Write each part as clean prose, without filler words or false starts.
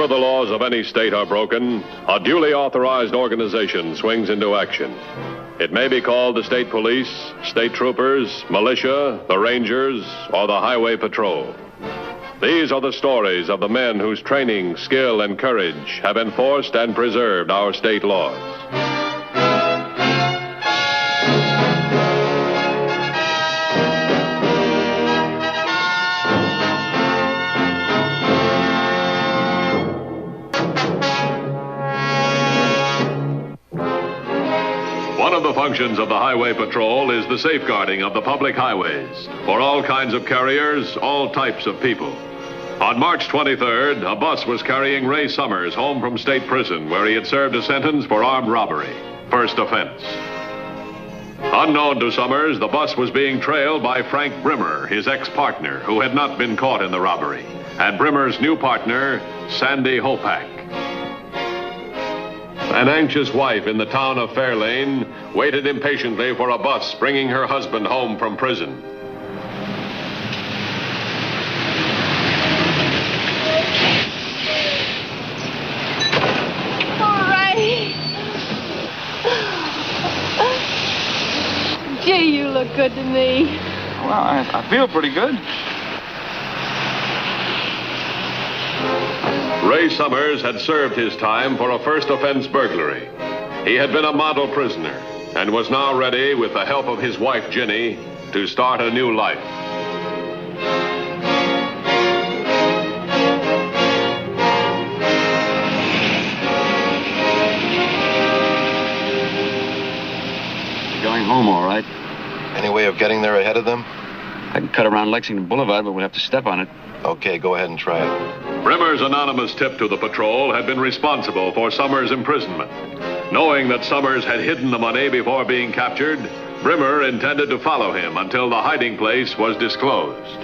Whenever the laws of any state are broken, a duly authorized organization swings into action. It may be called the state police, state troopers, militia, the rangers, or the highway patrol. These are the stories of the men whose training, skill, and courage have enforced and preserved our state laws. One of the functions of the Highway Patrol is the safeguarding of the public highways for all kinds of carriers, all types of people. On March 23rd, a bus was carrying Ray Summers home from state prison where he had served a sentence for armed robbery, first offense. Unknown to Summers, the bus was being trailed by Frank Brimmer, his ex-partner, who had not been caught in the robbery, and Brimmer's new partner, Sandy Hopak. An anxious wife in the town of Fairlane waited impatiently for a bus bringing her husband home from prison. All right. Gee, you look good to me. Well, I feel pretty good. Ray Summers had served his time for a first offense burglary. He had been a model prisoner and was now ready, with the help of his wife, Ginny, to start a new life. Going home, all right. Any way of getting there ahead of them? I can cut around Lexington Boulevard, but we'll have to step on it. Okay, go ahead and try it. Brimmer's anonymous tip to the patrol had been responsible for Summers' imprisonment. Knowing that Summers had hidden the money before being captured, Brimmer intended to follow him until the hiding place was disclosed.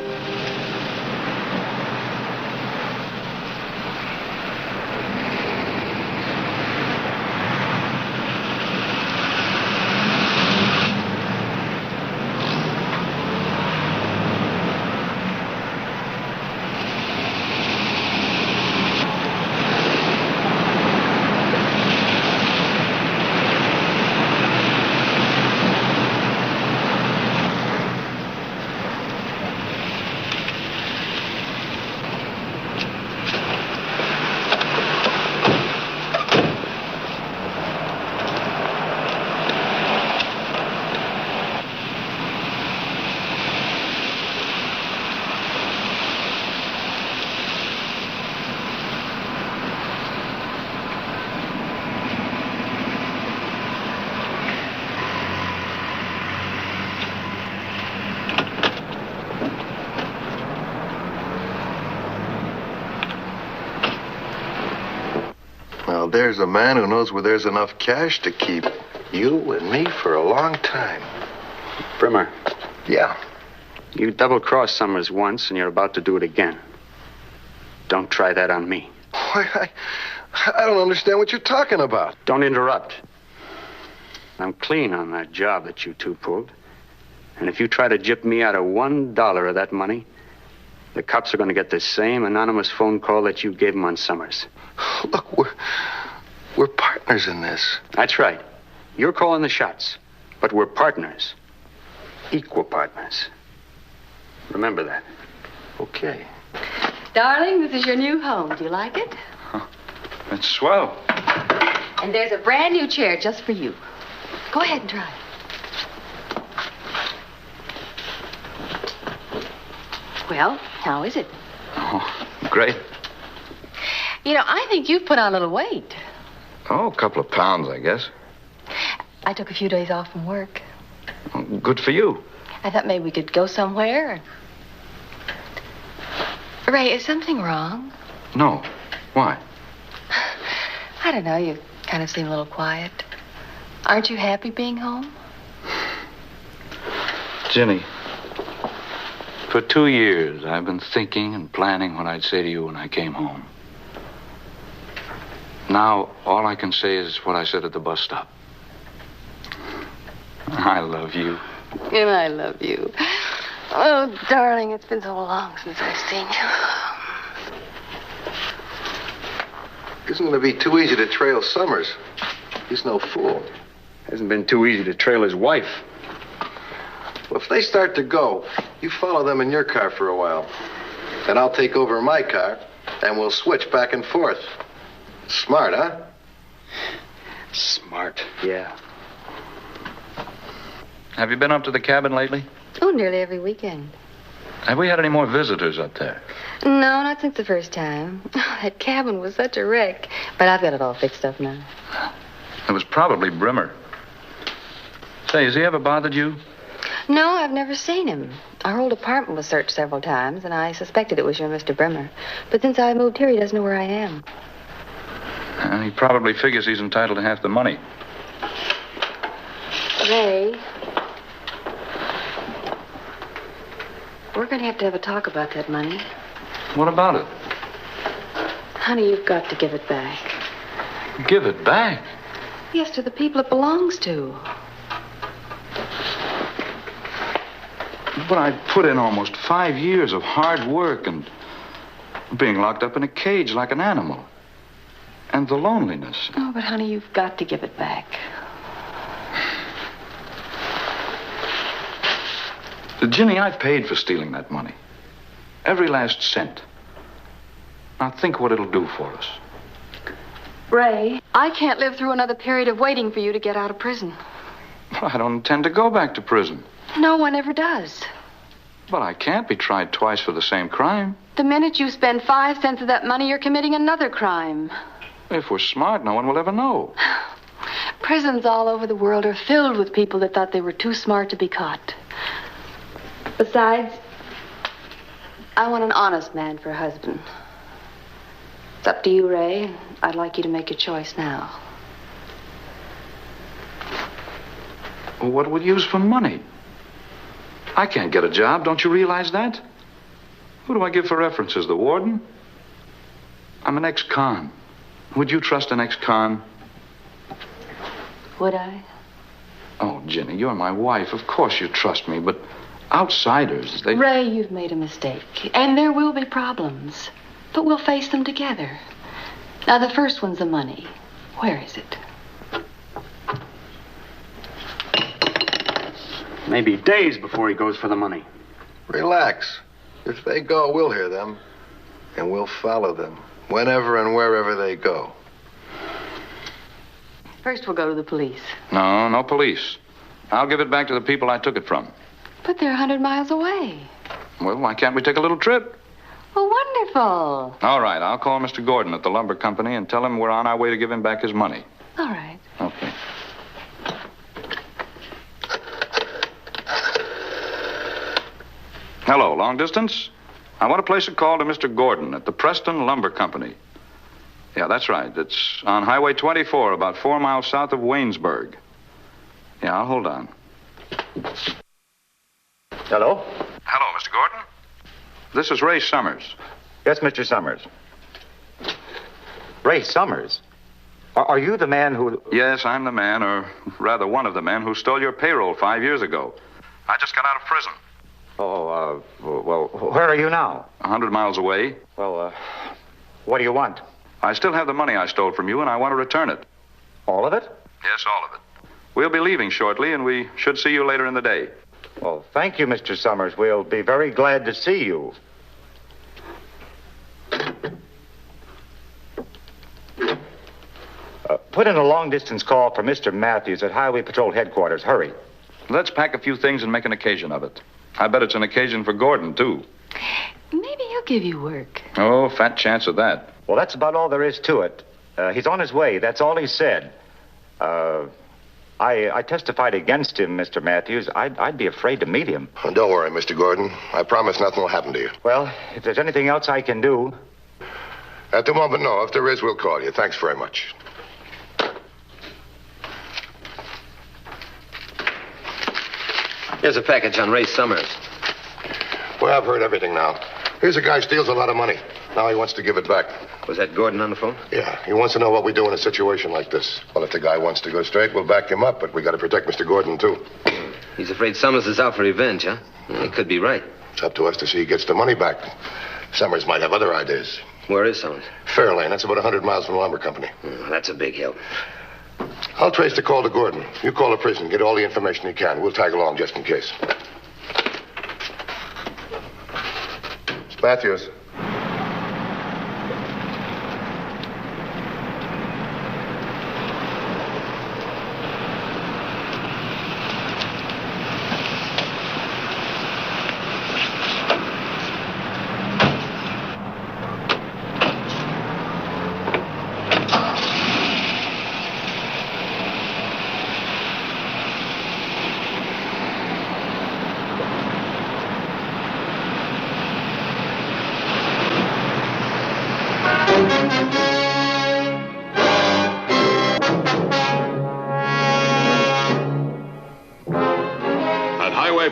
Well, there's a man who knows where there's enough cash to keep you and me for a long time. Brimmer, Yeah. you double-crossed Summers once, and you're about to do it again. Don't try that on me. Why, I don't understand what you're talking about. Don't interrupt. I'm clean on that job that you two pulled. And if you try to gyp me out of $1 of that money, the cops are going to get the same anonymous phone call that you gave them on Summers. Look, we're partners in this. That's right. You're calling the shots. But we're partners. Equal partners. Remember that. Okay. Darling, this is your new home. Do you like it? That's swell. And there's a brand new chair just for you. Go ahead and try it. Well, how is it? Oh, great. You know, I think you've put on a little weight. Oh, a couple of pounds, I guess. I took a few days off from work. Oh, good for you. I thought maybe we could go somewhere. Ray, is something wrong? No. Why? I don't know. You kind of seem a little quiet. Aren't you happy being home? Ginny, for 2 years, I've been thinking and planning what I'd say to you when I came home. Now, all I can say is what I said at the bus stop. I love you. And I love you. Oh, darling, it's been so long since I've seen you. Isn't going to be too easy to trail Summers. He's no fool. Hasn't been too easy to trail his wife. Well, if they start to go, you follow them in your car for a while. Then I'll take over my car, and we'll switch back and forth. Smart, huh? Smart. Yeah. Have you been up to the cabin lately? Oh, nearly every weekend. Have we had any more visitors up there? No, not since the first time. That cabin was such a wreck. But I've got it all fixed up now. It was probably Brimmer. Say, has he ever bothered you? No, I've never seen him. Our old apartment was searched several times, and I suspected it was your Mr. Brimmer. But since I moved here, he doesn't know where I am. He probably figures he's entitled to half the money. Ray, we're going to have a talk about that money. What about it? Honey, you've got to give it back. Give it back? Yes, to the people it belongs to. But I put in almost 5 years of hard work and being locked up in a cage like an animal. And the loneliness. Oh, but honey, you've got to give it back. Ginny, I paid for stealing that money. Every last cent. Now think what it'll do for us. Ray, I can't live through another period of waiting for you to get out of prison. Well, I don't intend to go back to prison. No one ever does. But I can't be tried twice for the same crime. The minute you spend 5 cents of that money, you're committing another crime. If we're smart, no one will ever know. Prisons all over the world are filled with people that thought they were too smart to be caught. Besides, I want an honest man for a husband. It's up to you, Ray. I'd like you to make your choice now. Well, what would you use for money? I can't get a job. Don't you realize that? Who do I give for references? The warden? I'm an ex-con. Would you trust an ex-con? Would I? Oh, Ginny, you're my wife. Of course you trust me, but outsiders, they... Ray, you've made a mistake. And there will be problems. But we'll face them together. Now, the first one's the money. Where is it? Maybe days before he goes for the money. Relax. If they go, we'll hear them. And we'll follow them. Whenever and wherever they go. First, we'll go to the police. No police. I'll give it back to the people I took it from. But they're 100 miles away. Well, why can't we take a little trip? Oh, wonderful. All right, I'll call Mr. Gordon at the lumber company and tell him we're on our way to give him back his money. All right. Okay. Hello, long distance? I want to place a call to Mr. Gordon at the Preston Lumber Company. Yeah, that's right. It's on Highway 24, about 4 miles south of Waynesburg. Yeah, I'll hold on. Hello? Hello, Mr. Gordon. This is Ray Summers. Yes, Mr. Summers. Ray Summers? Are you the man who... Yes, I'm the man, or rather one of the men, who stole your payroll 5 years ago. I just got out of prison. Well, where are you now? 100 miles away. Well, what do you want? I still have the money I stole from you, and I want to return it. All of it? Yes, all of it. We'll be leaving shortly, and we should see you later in the day. Well, thank you, Mr. Summers. We'll be very glad to see you. Put in a long-distance call for Mr. Matthews at Highway Patrol Headquarters. Hurry. Let's pack a few things and make an occasion of it. I bet it's an occasion for Gordon, too. Maybe he'll give you work. Oh, fat chance of that. Well, that's about all there is to it. He's on his way. That's all he said. I testified against him, Mr. Matthews. I'd be afraid to meet him. Oh, don't worry, Mr. Gordon. I promise nothing will happen to you. Well, if there's anything else I can do... At the moment, no. If there is, we'll call you. Thanks very much. Here's a package on Ray Summers. Well, I've heard everything now. Here's a guy steals a lot of money. Now he wants to give it back. Was that Gordon on the phone? Yeah, he wants to know what we do in a situation like this. Well, if the guy wants to go straight, we'll back him up, but we got to protect Mr. Gordon, too. He's afraid Summers is out for revenge, huh? He could be right. It's up to us to see he gets the money back. Summers might have other ideas. Where is Summers? Fairlane. That's about 100 miles from the lumber company. Oh, that's a big help. I'll trace the call to Gordon. You call the prison. Get all the information you can. We'll tag along just in case. It's Matthews.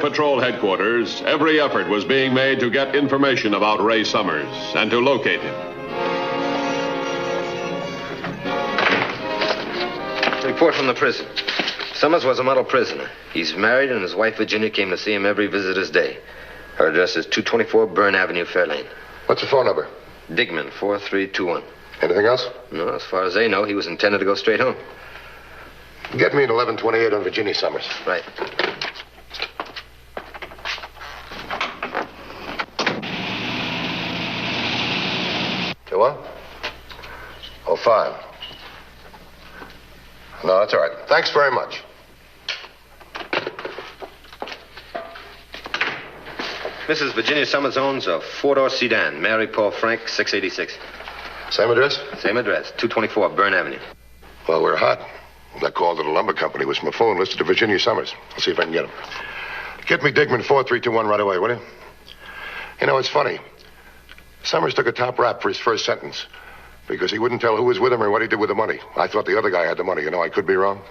Patrol headquarters, every effort was being made to get information about Ray Summers and to locate him. Report from the prison. Summers was a model prisoner. He's married, and his wife Virginia came to see him every visitor's day. Her address is 224 Byrne Avenue, Fairlane. What's the phone number? Digman, 4321. Anything else? No, as far as they know, he was intended to go straight home. Get me at 1128 on Virginia Summers. Right. What? Oh, fine. No, that's all right. Thanks very much. Mrs. Virginia Summers owns a four-door sedan, Mary Paul Frank, 686. Same address? Same address, 224 Byrne Avenue. Well, we're hot. That call to the lumber company was from a phone listed to Virginia Summers. I'll see if I can get him. Get me Digman 4321 right away, will you? You know, it's funny. Summers took a top rap for his first sentence because he wouldn't tell who was with him or what he did with the money. I thought the other guy had the money. You know, I could be wrong.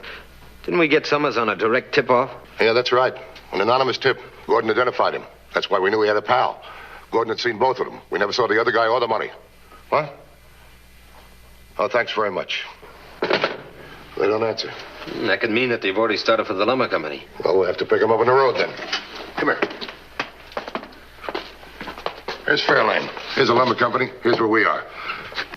Didn't we get Summers on a direct tip-off? Yeah, that's right. An anonymous tip. Gordon identified him. That's why we knew he had a pal. Gordon had seen both of them. We never saw the other guy or the money. What? Oh, thanks very much. They don't answer. That could mean that they've already started for the lumber company. Well, we'll have to pick him up on the road then. Come here. Here's Fairlane. Here's the lumber company. Here's where we are.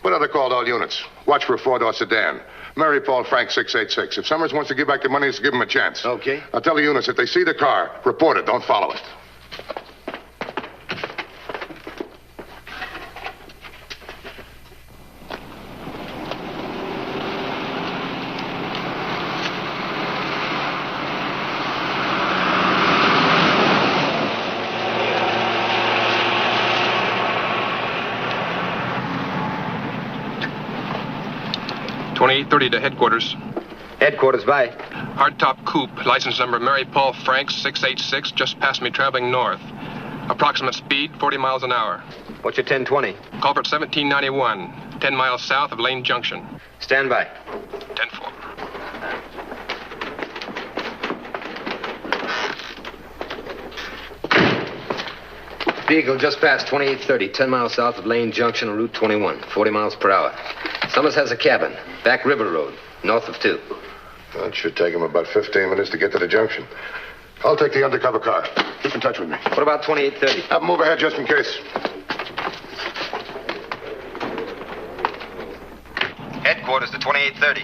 Put out a call to all units. Watch for a four-door sedan. Mary Paul Frank 686. If Summers wants to give back the money, let's give him a chance. Okay. I'll tell the units if they see the car, report it. Don't follow it. .2830 to headquarters. Headquarters, by. Hardtop coupe, license number Mary Paul Frank 686, just passed me traveling north. Approximate speed, 40 miles an hour. What's your 1020? Culvert 1791, 10 miles south of Lane Junction. Stand by. 10-4. Vehicle just passed 2830, 10 miles south of Lane Junction on Route 21, 40 miles per hour. Summers has a cabin, back River Road, north of 2. Well, it should take him about 15 minutes to get to the junction. I'll take the undercover car. Keep in touch with me. What about 2830? Have him move ahead just in case. Headquarters to 2830.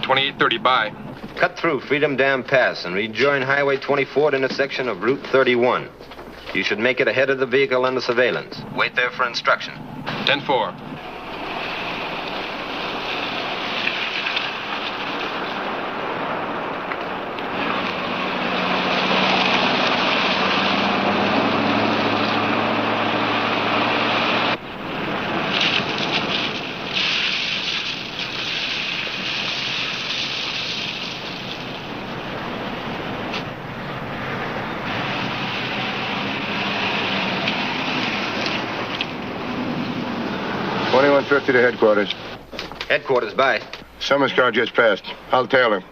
2830, bye. Cut through Freedom Dam Pass and rejoin Highway 24 at intersection of Route 31. You should make it ahead of the vehicle under surveillance. Wait there for instruction. 10-4. .50 to headquarters. Headquarters, by. Summers' car just passed. I'll tail him.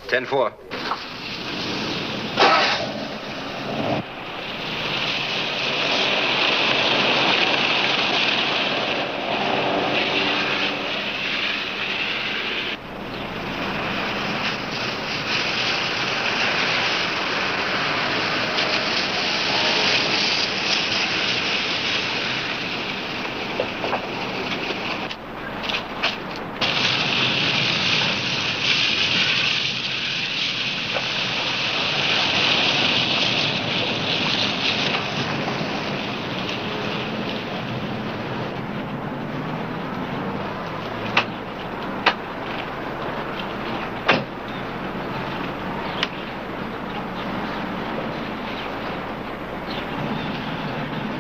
10-4.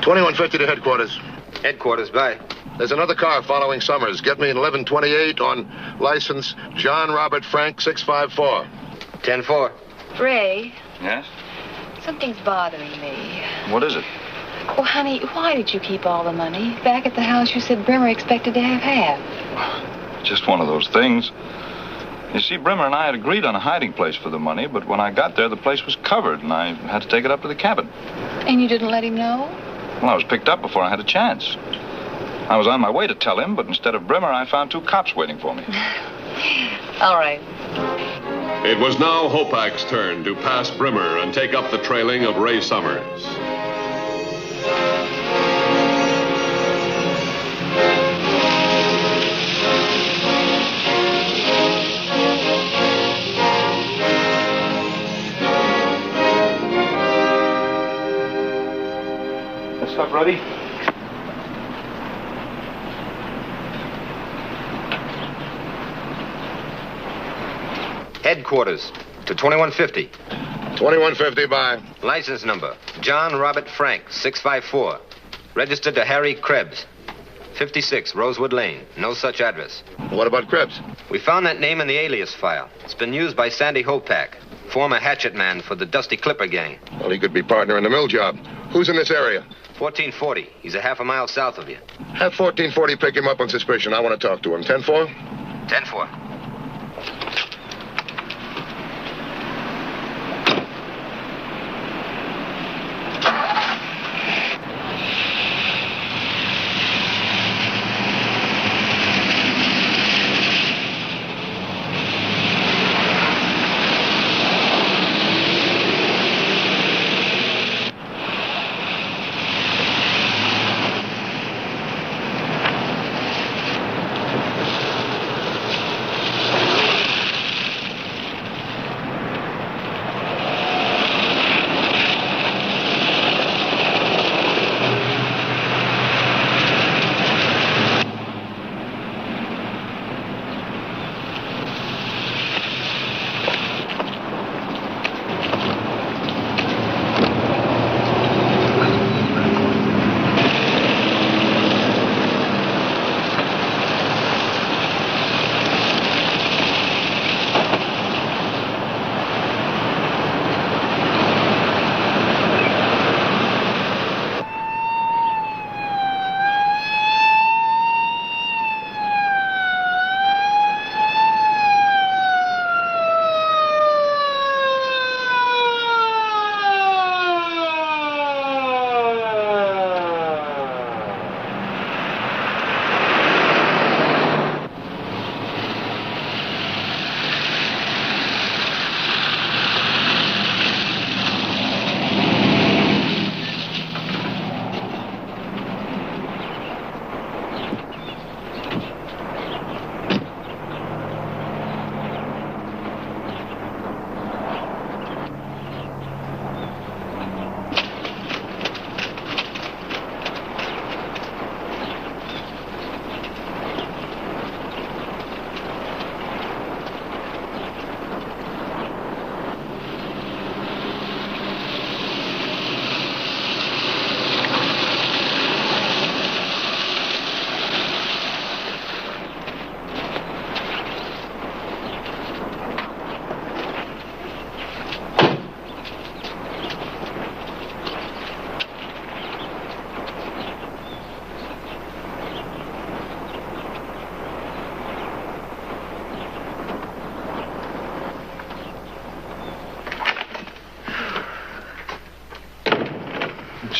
2150 to headquarters. Headquarters, bye. There's another car following Summers. Get me an 1128 on license John Robert Frank 654. 10-4. Ray, Yes? something's bothering me. What is it? Oh, honey, why did you keep all the money? Back at the house, you said Brimmer expected to have half. Just one of those things. You see, Brimmer and I had agreed on a hiding place for the money, but when I got there, the place was covered, and I had to take it up to the cabin. And you didn't let him know? Well, I was picked up before I had a chance. I was on my way to tell him, but instead of Brimmer, I found 2 cops waiting for me. All right. It was now Hopak's turn to pass Brimmer and take up the trailing of Ray Summers. That stuff ready? Headquarters to 2150. 2150 by. License number, John Robert Frank, 654. Registered to Harry Krebs, 56 Rosewood Lane. No such address. What about Krebs? We found that name in the alias file. It's been used by Sandy Hopak, former hatchet man for the Dusty Clipper gang. Well, he could be partner in the mill job. Who's in this area? 1440. He's a half a mile south of you. Have 1440 pick him up on suspicion. I want to talk to him. 10-4? 10-4.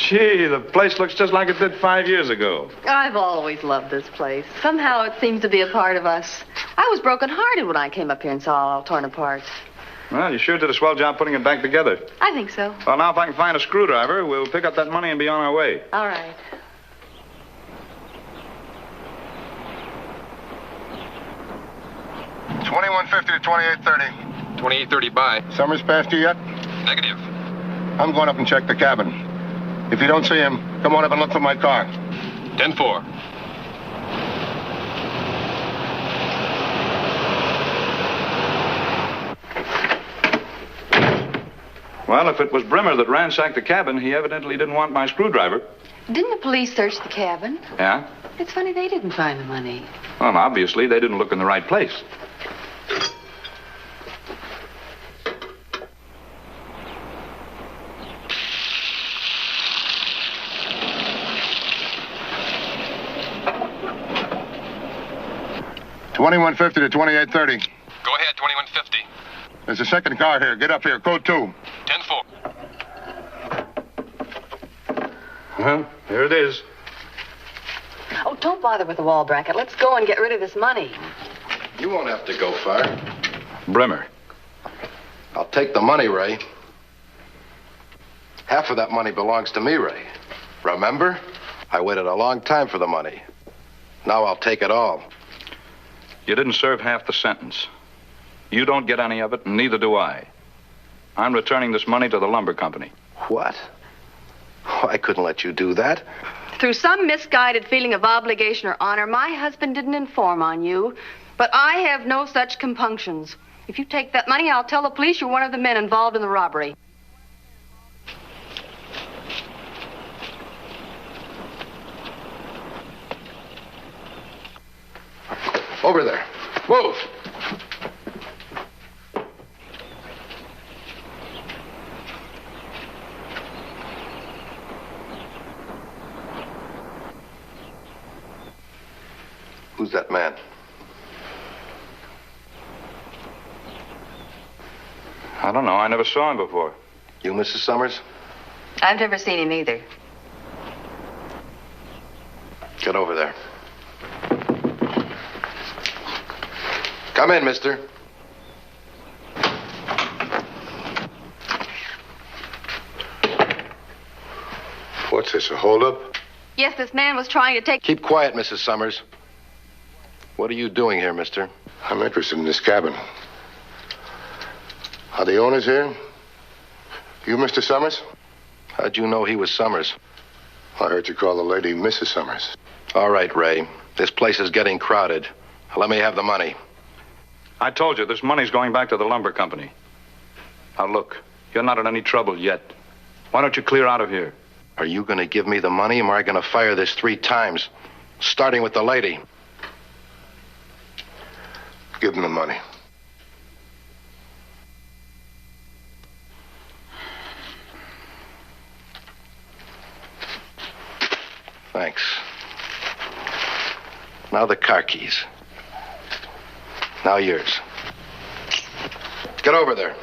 Gee, the place looks just like it did 5 years ago. I've always loved this place. Somehow it seems to be a part of us. I was broken-hearted when I came up here and saw it all torn apart. Well, you sure did a swell job putting it back together. I think so. Well, now if I can find a screwdriver, we'll pick up that money and be on our way. All right. $21.50 to 28.30. 2830 by. Summers passed you yet? Negative. I'm going up and check the cabin. If you don't see him, come on up and look for my car. 10-4. Well, if it was Brimmer that ransacked the cabin, he evidently didn't want my screwdriver. Didn't the police search the cabin? Yeah? It's funny they didn't find the money. Well, obviously, they didn't look in the right place. $21.50 to $28.30. Go ahead, 2150. There's a second car here. Get up here. Code 2. 10-4. Well, here it is. Oh, don't bother with the wall bracket. Let's go and get rid of this money. You won't have to go far. Bremer. I'll take the money, Ray. Half of that money belongs to me, Ray. Remember? I waited a long time for the money. Now I'll take it all. You didn't serve half the sentence. You don't get any of it, and neither do I. I'm returning this money to the lumber company. What? Oh, I couldn't let you do that. Through some misguided feeling of obligation or honor, my husband didn't inform on you. But I have no such compunctions. If you take that money, I'll tell the police you're one of the men involved in the robbery. Over there. Move. Who's that man? I don't know. I never saw him before. You, Mrs. Summers? I've never seen him either. Get over there. Come in, mister. What's this, a holdup? Yes, this man was trying to take... Keep quiet, Mrs. Summers. What are you doing here, mister? I'm interested in this cabin. Are the owners here? You, Mr. Summers? How'd you know he was Summers? I heard you call the lady Mrs. Summers. All right, Ray. This place is getting crowded. Let me have the money. I told you, this money's going back to the lumber company. Now, look, you're not in any trouble yet. Why don't you clear out of here? Are you going to give me the money, or am I going to fire this 3 times? Starting with the lady. Give them the money. Thanks. Now the car keys. Now yours. Get over there.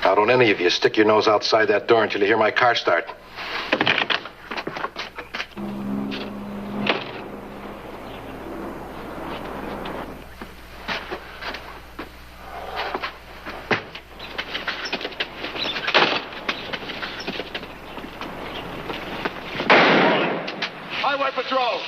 Now, don't any of you stick your nose outside that door until you hear my car start. Highway Patrol!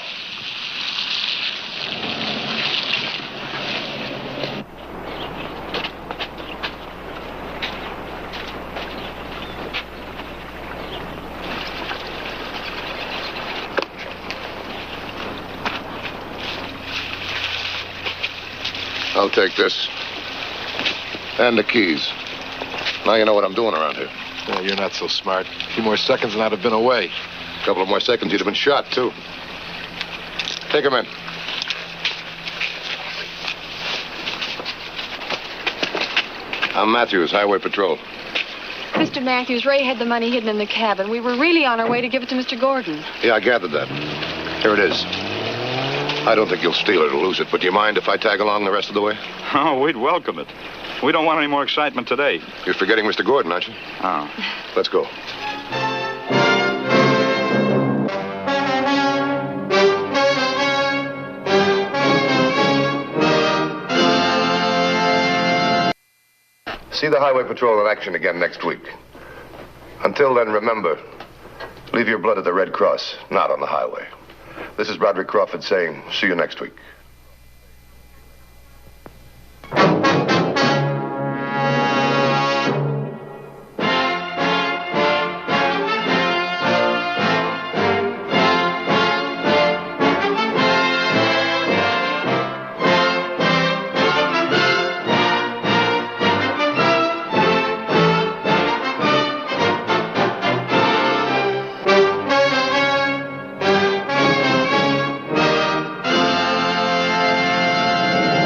I'll take this. And the keys. Now you know what I'm doing around here. Yeah, you're not so smart. A few more seconds and I'd have been away. A couple of more seconds, you'd have been shot, too. Take him in. I'm Matthews, Highway Patrol. Mr. Matthews, Ray had the money hidden in the cabin. We were really on our way to give it to Mr. Gordon. Yeah, I gathered that. Here it is. I don't think you'll steal it or lose it, but do you mind if I tag along the rest of the way? Oh, we'd welcome it. We don't want any more excitement today. You're forgetting Mr. Gordon, aren't you? Oh. Let's go. See the Highway Patrol in action again next week. Until then, remember, leave your blood at the Red Cross, not on the highway. This is Broderick Crawford saying, see you next week.